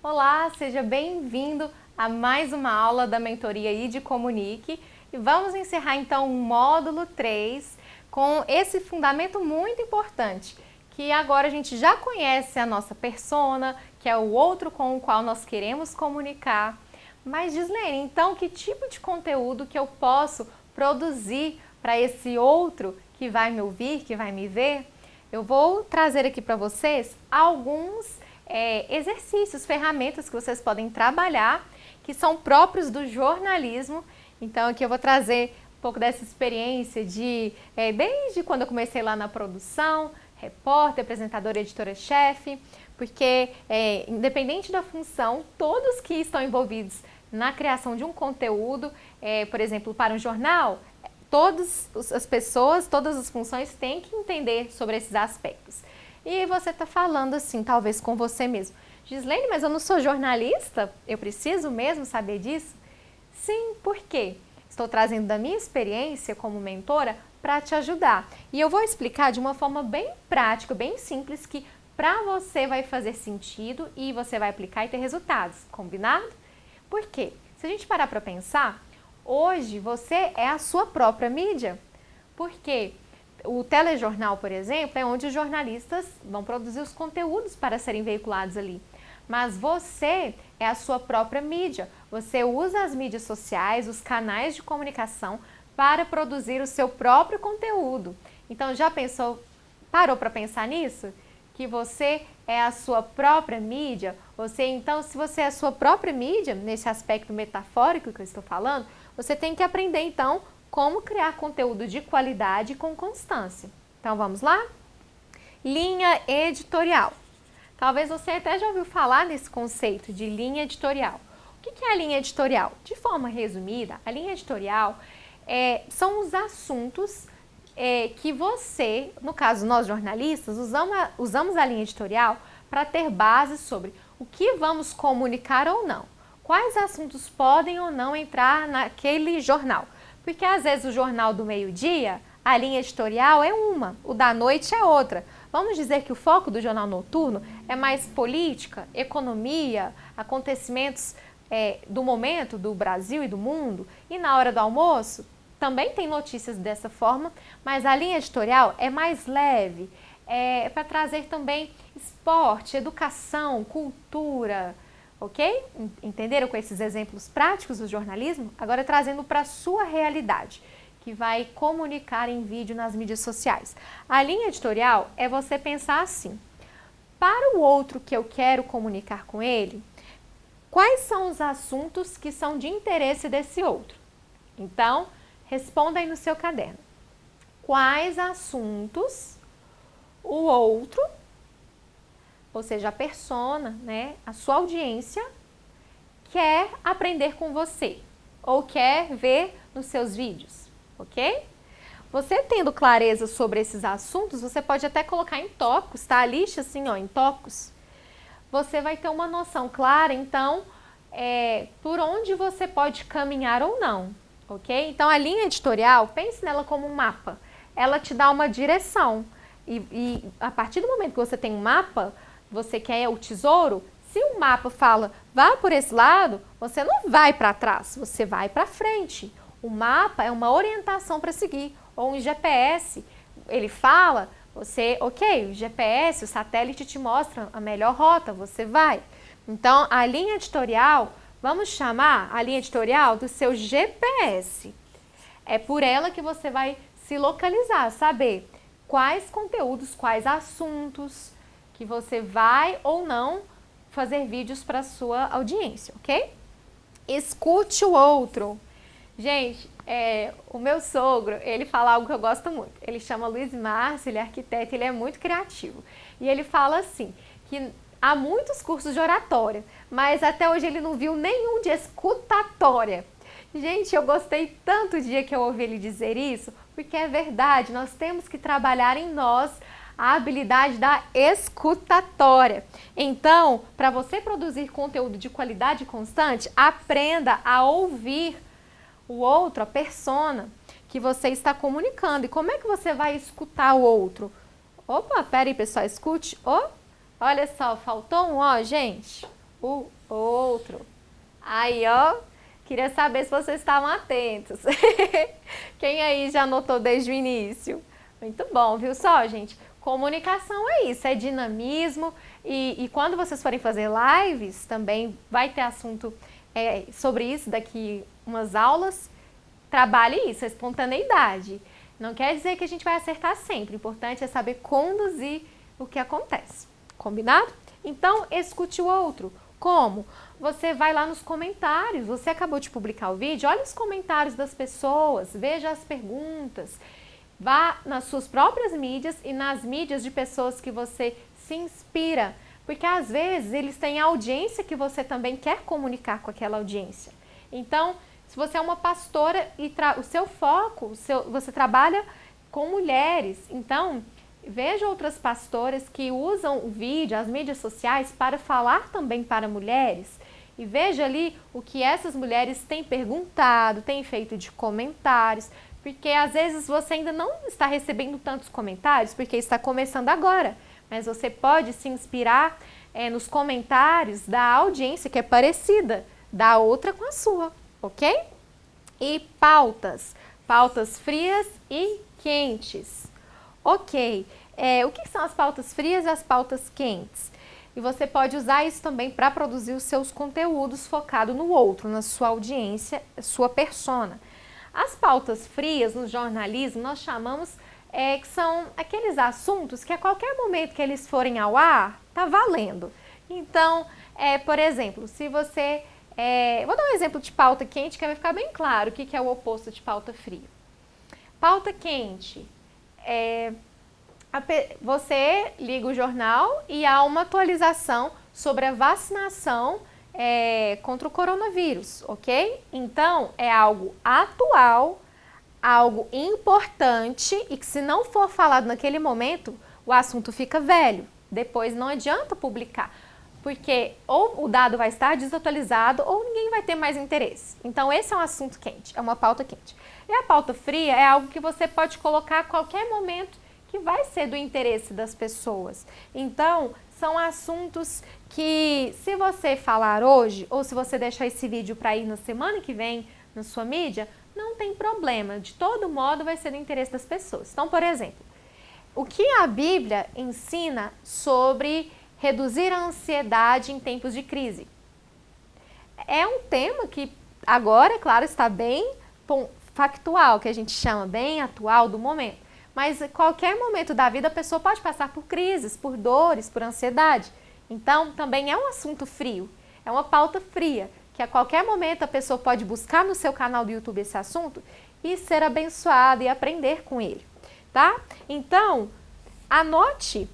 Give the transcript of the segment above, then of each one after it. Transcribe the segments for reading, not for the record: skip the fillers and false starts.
Olá, seja bem-vindo a mais uma aula da mentoria ID Comunique e vamos encerrar então o módulo 3 com esse fundamento muito importante, que agora a gente já conhece a nossa persona, que é o outro com o qual nós queremos comunicar. Mas Gislene, então que tipo de conteúdo que eu posso produzir para esse outro que vai me ouvir, que vai me ver? Eu vou trazer aqui para vocês alguns exercícios, ferramentas que vocês podem trabalhar, que são próprios do jornalismo. Então aqui eu vou trazer um pouco dessa experiência desde quando eu comecei lá na produção, repórter, apresentadora, editora-chefe, porque independente da função, todos que estão envolvidos na criação de um conteúdo, por exemplo, para um jornal, todas as pessoas, todas as funções têm que entender sobre esses aspectos. E você está falando assim, talvez com você mesmo. Gislene, mas eu não sou jornalista? Eu preciso mesmo saber disso? Sim, por quê? Estou trazendo da minha experiência como mentora para te ajudar. E eu vou explicar de uma forma bem prática, bem simples, que para você vai fazer sentido e você vai aplicar e ter resultados. Combinado? Por quê? Se a gente parar para pensar, hoje você é a sua própria mídia. Por quê? O telejornal, por exemplo, é onde os jornalistas vão produzir os conteúdos para serem veiculados ali. Mas você é a sua própria mídia. Você usa as mídias sociais, os canais de comunicação para produzir o seu próprio conteúdo. Então, já pensou, parou para pensar nisso? Que você é a sua própria mídia? Então, se você é a sua própria mídia, nesse aspecto metafórico que eu estou falando, você tem que aprender, então, como criar conteúdo de qualidade com constância. Então vamos lá? Linha editorial. Talvez você até já ouviu falar nesse conceito de linha editorial. O que é a linha editorial? De forma resumida, a linha editorial são os assuntos que você, no caso nós jornalistas, usamos a linha editorial para ter base sobre o que vamos comunicar ou não. Quais assuntos podem ou não entrar naquele jornal. Porque às vezes o jornal do meio-dia, a linha editorial é uma, o da noite é outra. Vamos dizer que o foco do jornal noturno é mais política, economia, acontecimentos do momento do Brasil e do mundo. E na hora do almoço também tem notícias dessa forma, mas a linha editorial é mais leve, para trazer também esporte, educação, cultura. Ok? Entenderam com esses exemplos práticos do jornalismo? Agora trazendo para a sua realidade, que vai comunicar em vídeo nas mídias sociais. A linha editorial é você pensar assim: para o outro que eu quero comunicar com ele, quais são os assuntos que são de interesse desse outro? Então, responda aí no seu caderno. Quais assuntos o outro, ou seja, a persona, né, a sua audiência, quer aprender com você ou quer ver nos seus vídeos, ok? Você tendo clareza sobre esses assuntos, você pode até colocar em tópicos, tá? A lista assim, ó, em tópicos. Você vai ter uma noção clara, então, por onde você pode caminhar ou não, ok? Então, a linha editorial, pense nela como um mapa. Ela te dá uma direção e a partir do momento que você tem um mapa, você quer o tesouro, se o mapa fala, vá por esse lado, você não vai para trás, você vai para frente. O mapa é uma orientação para seguir, ou um GPS, ele fala, o GPS, o satélite te mostra a melhor rota, você vai. Então, a linha editorial, vamos chamar a linha editorial do seu GPS. É por ela que você vai se localizar, saber quais conteúdos, quais assuntos que você vai ou não fazer vídeos para a sua audiência, ok? Escute o outro. Gente, o meu sogro, ele fala algo que eu gosto muito. Ele chama Luiz Márcio, ele é arquiteto, ele é muito criativo. E ele fala assim, que há muitos cursos de oratória, mas até hoje ele não viu nenhum de escutatória. Gente, eu gostei tanto do dia que eu ouvi ele dizer isso, porque é verdade, nós temos que trabalhar em nós a habilidade da escutatória. Então, para você produzir conteúdo de qualidade constante, aprenda a ouvir o outro, a persona, que você está comunicando. E como é que você vai escutar o outro? Opa, peraí, pessoal, escute. Oh, olha só, faltou um ó, gente. O outro. Aí, ó, queria saber se vocês estavam atentos. Quem aí já anotou desde o início? Muito bom, viu só, gente? Comunicação é isso, é dinamismo. E quando vocês forem fazer lives, também vai ter assunto sobre isso daqui umas aulas. Trabalhe isso, a espontaneidade. Não quer dizer que a gente vai acertar sempre. O importante é saber conduzir o que acontece. Combinado? Então, escute o outro. Como? Você vai lá nos comentários. Você acabou de publicar o vídeo. Olha os comentários das pessoas. Veja as perguntas. Vá nas suas próprias mídias e nas mídias de pessoas que você se inspira. Porque, às vezes, eles têm a audiência que você também quer comunicar com aquela audiência. Então, se você é uma pastora e o seu foco, você trabalha com mulheres, então veja outras pastoras que usam o vídeo, as mídias sociais para falar também para mulheres e veja ali o que essas mulheres têm perguntado, têm feito de comentários, porque às vezes você ainda não está recebendo tantos comentários porque está começando agora, mas você pode se inspirar nos comentários da audiência que é parecida, da outra com a sua. Ok? E pautas frias e quentes. Ok, o que são as pautas frias e as pautas quentes? E você pode usar isso também para produzir os seus conteúdos focado no outro, na sua audiência, sua persona. As pautas frias no jornalismo nós chamamos que são aqueles assuntos que a qualquer momento que eles forem ao ar, tá valendo. Então, por exemplo, se você... vou dar um exemplo de pauta quente que vai ficar bem claro o que é o oposto de pauta fria. Pauta quente você liga o jornal e há uma atualização sobre a vacinação contra o coronavírus, ok? Então, é algo atual, algo importante e que se não for falado naquele momento, o assunto fica velho. Depois não adianta publicar. Porque ou o dado vai estar desatualizado ou ninguém vai ter mais interesse. Então, esse é um assunto quente, é uma pauta quente. E a pauta fria é algo que você pode colocar a qualquer momento que vai ser do interesse das pessoas. Então, são assuntos que, se você falar hoje, ou se você deixar esse vídeo para ir na semana que vem na sua mídia, não tem problema. De todo modo, vai ser do interesse das pessoas. Então, por exemplo, o que a Bíblia ensina sobre reduzir a ansiedade em tempos de crise? É um tema que agora, é claro, está bem factual, que a gente chama bem atual do momento. Mas em qualquer momento da vida a pessoa pode passar por crises, por dores, por ansiedade. Então, também é um assunto frio, é uma pauta fria, que a qualquer momento a pessoa pode buscar no seu canal do YouTube esse assunto e ser abençoada e aprender com ele, tá? Então, anote...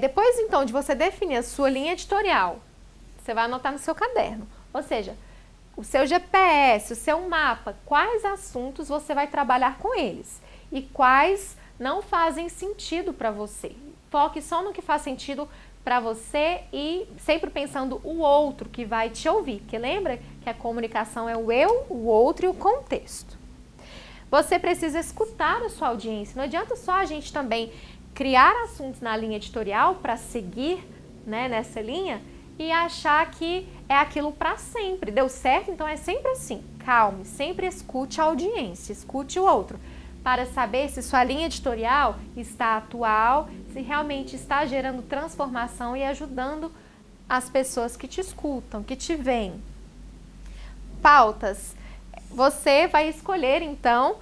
depois, então, de você definir a sua linha editorial, você vai anotar no seu caderno. Ou seja, o seu GPS, o seu mapa, quais assuntos você vai trabalhar com eles e quais não fazem sentido para você. Foque só no que faz sentido para você e sempre pensando o outro que vai te ouvir. Porque lembra que a comunicação é o eu, o outro e o contexto. Você precisa escutar a sua audiência. Não adianta só a gente também criar assuntos na linha editorial para seguir, né, nessa linha e achar que é aquilo para sempre. Deu certo? Então é sempre assim. Calme, sempre escute a audiência, escute o outro, para saber se sua linha editorial está atual, se realmente está gerando transformação e ajudando as pessoas que te escutam, que te veem. Pautas. Você vai escolher, então,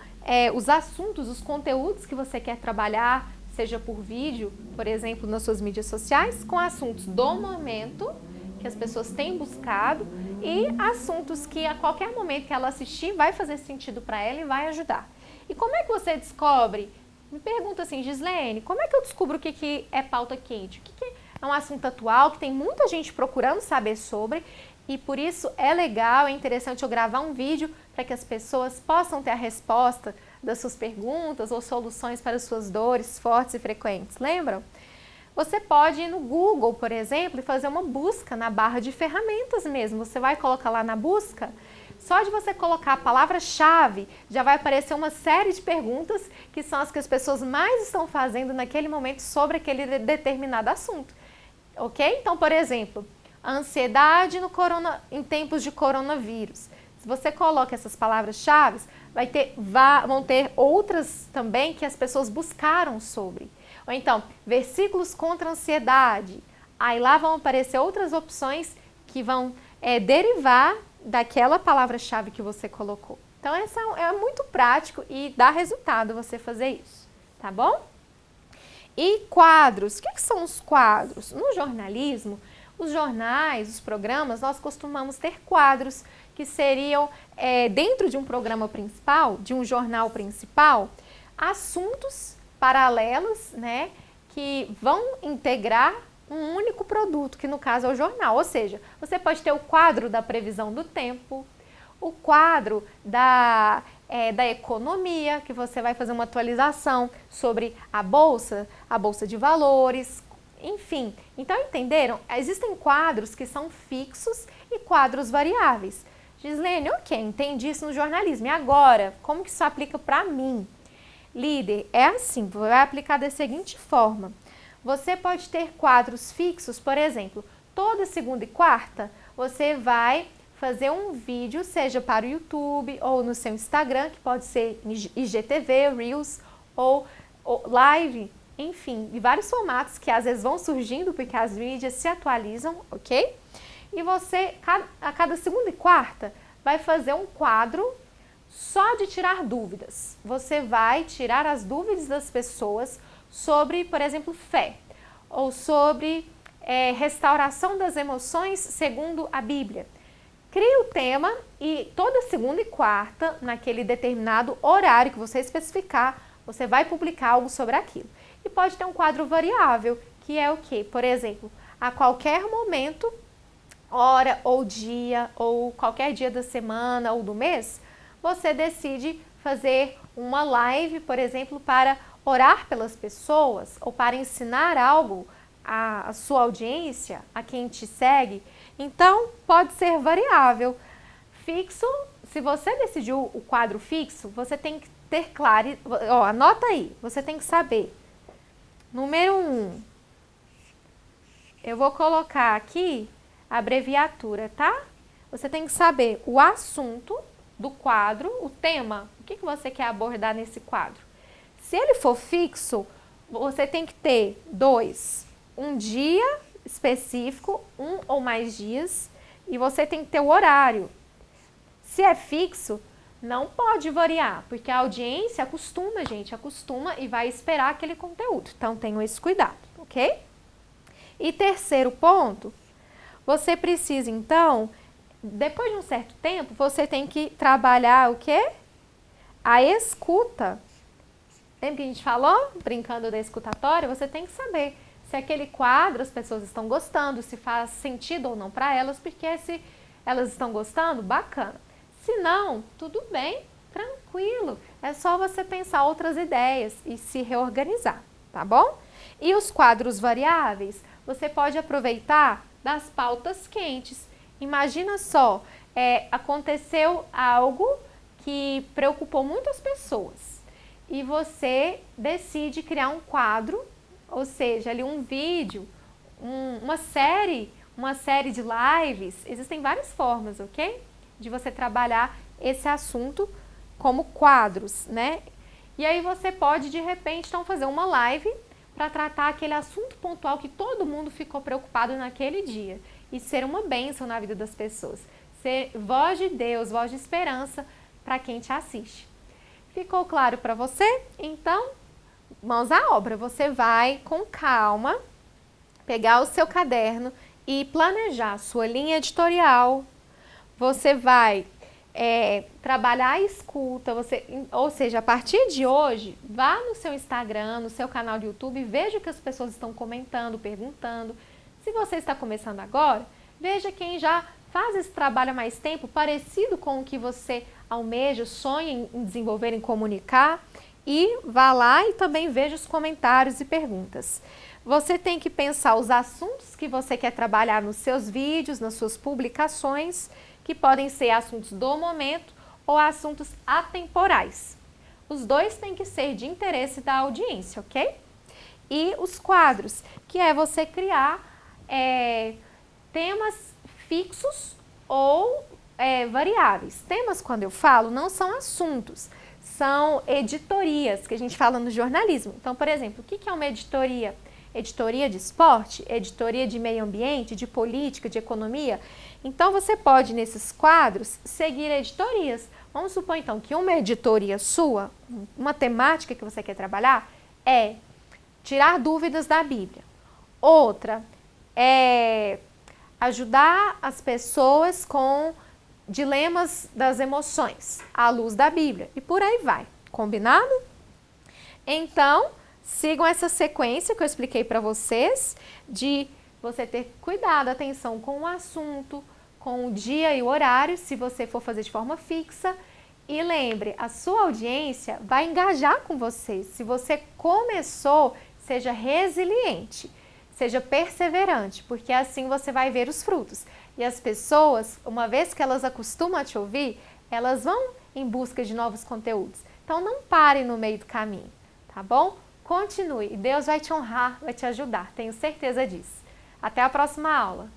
os assuntos, os conteúdos que você quer trabalhar, seja por vídeo, por exemplo, nas suas mídias sociais, com assuntos do momento, que as pessoas têm buscado, e assuntos que a qualquer momento que ela assistir vai fazer sentido para ela e vai ajudar. E como é que você descobre? Me pergunta assim, Gislene, como é que eu descubro o que é pauta quente? O que é um assunto atual, que tem muita gente procurando saber sobre, e por isso é legal, é interessante eu gravar um vídeo para que as pessoas possam ter a resposta das suas perguntas ou soluções para as suas dores fortes e frequentes, lembram? Você pode ir no Google, por exemplo, e fazer uma busca na barra de ferramentas mesmo. Você vai colocar lá na busca Só de você colocar a palavra-chave, já vai aparecer uma série de perguntas que são as que as pessoas mais estão fazendo naquele momento sobre aquele determinado assunto. Ok? Então, por exemplo, a ansiedade em tempos de coronavírus. Se você coloca essas palavras-chave, vão ter outras também que as pessoas buscaram sobre. Ou então, versículos contra a ansiedade. Aí lá vão aparecer outras opções que vão derivar daquela palavra-chave que você colocou. Então, essa é muito prático e dá resultado você fazer isso, tá bom? E quadros. O que são os quadros? No jornalismo, os jornais, os programas, nós costumamos ter quadros que seriam, dentro de um programa principal, de um jornal principal, assuntos paralelos, né, que vão integrar um único produto, que no caso é o jornal. Ou seja, você pode ter o quadro da previsão do tempo, o quadro da economia, que você vai fazer uma atualização sobre a bolsa de valores, enfim. Então, entenderam? Existem quadros que são fixos e quadros variáveis. Gislene, ok, entendi isso no jornalismo. E agora, como que isso aplica para mim? Líder, é assim, vai aplicar da seguinte forma. Você pode ter quadros fixos, por exemplo, toda segunda e quarta, você vai fazer um vídeo, seja para o YouTube ou no seu Instagram, que pode ser IGTV, Reels ou Live, enfim, de vários formatos que às vezes vão surgindo porque as mídias se atualizam, ok? E você, a cada segunda e quarta, vai fazer um quadro só de tirar dúvidas. Você vai tirar as dúvidas das pessoas sobre, por exemplo, fé, ou sobre restauração das emoções segundo a Bíblia. Crie o tema e toda segunda e quarta, naquele determinado horário que você especificar, você vai publicar algo sobre aquilo. E pode ter um quadro variável, que é o quê? Por exemplo, a qualquer momento, hora ou dia, ou qualquer dia da semana ou do mês, você decide fazer uma live, por exemplo, para orar pelas pessoas ou para ensinar algo à sua audiência, a quem te segue. Então, pode ser variável. Fixo, se você decidiu o quadro fixo, você tem que ter claro, anota aí, você tem que saber. Número 1, eu vou colocar aqui a abreviatura, tá? Você tem que saber o assunto do quadro, o tema, o que você quer abordar nesse quadro. Se ele for fixo, você tem que ter 2, um dia específico, 1 ou mais dias, e você tem que ter o horário. Se é fixo, não pode variar, porque a audiência acostuma e vai esperar aquele conteúdo. Então, tenham esse cuidado, ok? E terceiro ponto, você precisa, então, depois de um certo tempo, você tem que trabalhar o quê? A escuta. Lembra que a gente falou, brincando da escutatória? Você tem que saber se aquele quadro as pessoas estão gostando, se faz sentido ou não para elas, porque se elas estão gostando, bacana. Se não, tudo bem, tranquilo. É só você pensar outras ideias e se reorganizar, tá bom? E os quadros variáveis, você pode aproveitar das pautas quentes. Imagina só, aconteceu algo que preocupou muitas pessoas e você decide criar um quadro, ou seja, ali um vídeo, uma série de lives. Existem várias formas, ok? De você trabalhar esse assunto como quadros, né? E aí você pode, de repente, então fazer uma live para tratar aquele assunto pontual que todo mundo ficou preocupado naquele dia e ser uma bênção na vida das pessoas. Ser voz de Deus, voz de esperança para quem te assiste. Ficou claro para você? Então, mãos à obra. Você vai, com calma, pegar o seu caderno e planejar a sua linha editorial. Você vai trabalhar a escuta, ou seja, a partir de hoje, vá no seu Instagram, no seu canal do YouTube, veja o que as pessoas estão comentando, perguntando. Se você está começando agora, veja quem já faz esse trabalho há mais tempo, parecido com o que você almeja, sonha em desenvolver, em comunicar, e vá lá e também veja os comentários e perguntas. Você tem que pensar os assuntos que você quer trabalhar nos seus vídeos, nas suas publicações, que podem ser assuntos do momento ou assuntos atemporais. Os dois têm que ser de interesse da audiência, ok? E os quadros, que é você criar temas fixos ou variáveis. Temas, quando eu falo, não são assuntos, são editorias, que a gente fala no jornalismo. Então, por exemplo, o que é uma editoria? Editoria de esporte, editoria de meio ambiente, de política, de economia. Então, você pode, nesses quadros, seguir editorias. Vamos supor, então, que uma editoria sua, uma temática que você quer trabalhar, é tirar dúvidas da Bíblia. Outra é ajudar as pessoas com dilemas das emoções, à luz da Bíblia. E por aí vai. Combinado? Então, sigam essa sequência que eu expliquei para vocês, de você ter cuidado, atenção com o assunto, com o dia e o horário, se você for fazer de forma fixa. E lembre, a sua audiência vai engajar com você. Se você começou, seja resiliente, seja perseverante, porque assim você vai ver os frutos. E as pessoas, uma vez que elas acostumam a te ouvir, elas vão em busca de novos conteúdos. Então não pare no meio do caminho, tá bom? Continue e Deus vai te honrar, vai te ajudar, tenho certeza disso. Até a próxima aula!